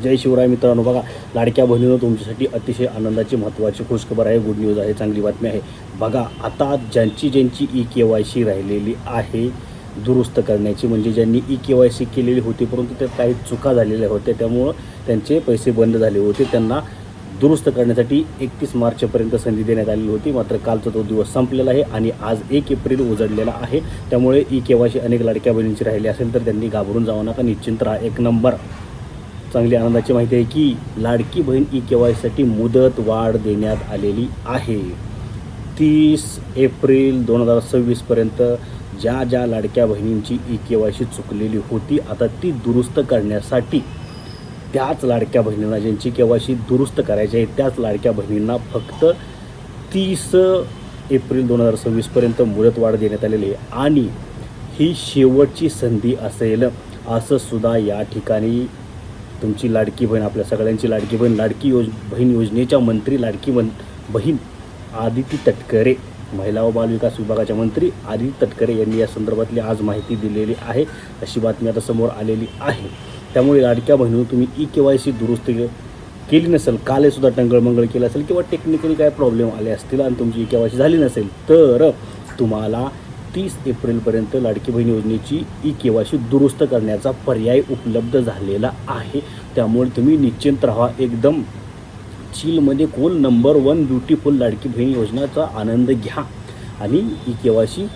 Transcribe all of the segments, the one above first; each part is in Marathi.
जय शिवराय मित्रांनो, बघा लाडक्या बहिणीनं तुमच्यासाठी अतिशय आनंदाची महत्त्वाची खुशखबर आहे, गुड न्यूज आहे, चांगली बातमी आहे। बघा आता ज्यांची KYC राहिलेली आहे दुरुस्त करण्याची, म्हणजे ज्यांनी KYC केलेली होती परंतु त्यात काही चुका झालेल्या होत्या त्यामुळं त्यांचे पैसे बंद झाले होते, त्यांना दुरुस्त करण्यासाठी 31 मार्चपर्यंत संधी देण्यात आलेली होती। मात्र कालचा तो दिवस संपलेला आहे आणि आज 1 एप्रिल उजडलेला आहे। त्यामुळे KYC अनेक लाडक्या बहिणींची राहिली असेल तर त्यांनी घाबरून जाऊ नका, निश्चिंत राहा। एक नंबर चांगली आनंदाची माहिती आहे की लाडकी बहीण KYCसाठी मुदत वाढ देण्यात आलेली आहे। 30 एप्रिल 2026 पर्यंत ज्या लाडक्या बहिणींची KYC चुकलेली होती आता ती दुरुस्त करण्यासाठी त्याच लाडक्या बहिणींना ज्यांची KYC दुरुस्त करायची आहे त्याच लाडक्या बहिणींना फक्त 30 एप्रिल 2026 पर्यंत मुदत वाढ देण्यात आलेली आहे आणि ही शेवटची संधी असेल असं सुद्धा या ठिकाणी तुमची लाडकी बहीण, आपल्या सगळ्यांची लाडकी बहीण, बहीण योजनेच्या मंत्री लाडकी बहीण आदिती तटकरे, महिला व बालविकास विभागाच्या मंत्री आदिती तटकरे यांनी या संदर्भातली आज माहिती दिलेली आहे। अशी बातमी आता समोर आलेली आहे। त्यामुळे लाडक्या बहिणीनं तुम्ही KYC दुरुस्त केली नसेल, कालसुद्धा टंगळमंगळ केलं असेल किंवा टेक्निकली काय प्रॉब्लेम आले असतील आणि तुमची KYC झाली नसेल तर तुम्हाला 30 एप्रिलपर्यंत लाडकी बहीण योजनेची KYC दुरुस्त करण्याचा पर्याय उपलब्ध झालेला आहे। त्यामुळे तुम्ही निश्चिंत राहा, एकदम चिलमध्ये cool number 1 beautiful Ladki Bahin योजनेचा आनंद घ्या आणि KYC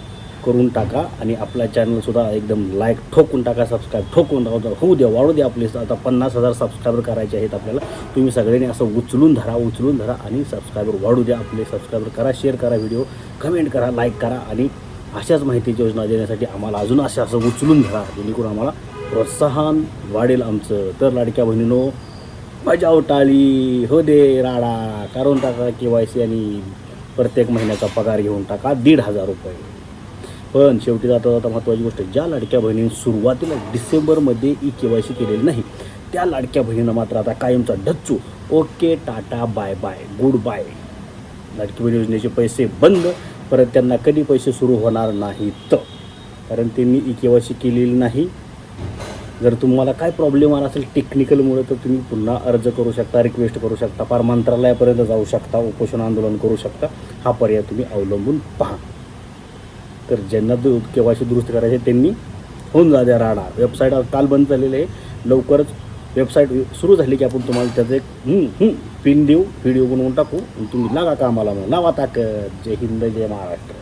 करून टाका आणि आपला चॅनलसुद्धा एकदम लाईक ठोकून टाका, सबस्क्राईब ठोकून टाका, होऊ द्या, वाढू द्या। आपले आता 50,000 सबस्क्रायबर करायचे आहेत आपल्याला। तुम्ही सगळ्यांनी असं उचलून धरा आणि सबस्क्रायबर वाढू द्या। आपले सबस्क्रायबर करा, शेअर करा, व्हिडिओ कमेंट करा, लाईक करा आणि अशाच माहितीची योजना देण्यासाठी आम्हाला अजून असं उचलून धरा, जेणेकरून आम्हाला प्रोत्साहन वाढेल आमचं। तर लाडक्या बहिणीनो, मजा टाळी हो दे राडा, करून टाका KYC आणि प्रत्येक महिन्याचा पगार घेऊन टाका 1,500 रुपये। पण शेवटी जाता महत्त्वाची गोष्ट, ज्या लाडक्या बहिणींनी सुरुवातीला डिसेंबरमध्ये KYC केलेली नाही त्या लाडक्या बहिणींना मात्र आता कायमचा डच्चू, okay tata bye bye goodbye. Ladki Bahin योजनेचे पैसे बंद, परत त्यांना कधी पैसे सुरू होणार नाहीत कारण त्यांनी KYC केलेली नाही। जर तुम्हाला काय प्रॉब्लेम आला असेल टेक्निकलमुळे तर तुम्ही पुन्हा अर्ज करू शकता, रिक्वेस्ट करू शकता, फार मंत्रालयापर्यंत जाऊ शकता, उपोषण आंदोलन करू शकता। हा पर्याय तुम्ही अवलंबून पहा। तर ज्यांना KYC दुरुस्त करायचे त्यांनी होऊन जा द्या राडा। वेबसाईट काल बंद झालेली आहे, लवकरच वेबसाईट सुरू झाली की आपण तुम्हाला त्याचं एक पिन देऊ, व्हिडिओ बनवून टाकू, तुम्ही लागा कामाला, नावा ताकद। जय हिंद, जय महाराष्ट्र।